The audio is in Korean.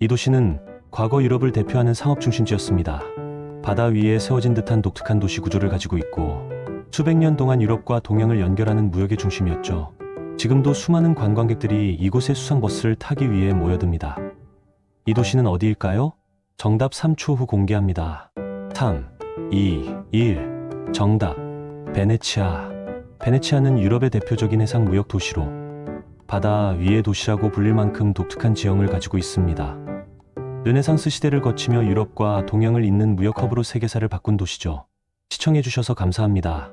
이 도시는 과거 유럽을 대표하는 상업 중심지였습니다. 바다 위에 세워진 듯한 독특한 도시 구조를 가지고 있고 수백 년 동안 유럽과 동양을 연결하는 무역의 중심이었죠. 지금도 수많은 관광객들이 이곳의 수상버스를 타기 위해 모여듭니다. 이 도시는 어디일까요? 정답 3초 후 공개합니다. 3, 2, 1. 정답. 베네치아. 베네치아는 유럽의 대표적인 해상 무역 도시로 바다 위의 도시라고 불릴 만큼 독특한 지형을 가지고 있습니다. 르네상스 시대를 거치며 유럽과 동양을 잇는 무역 허브로 세계사를 바꾼 도시죠. 시청해주셔서 감사합니다.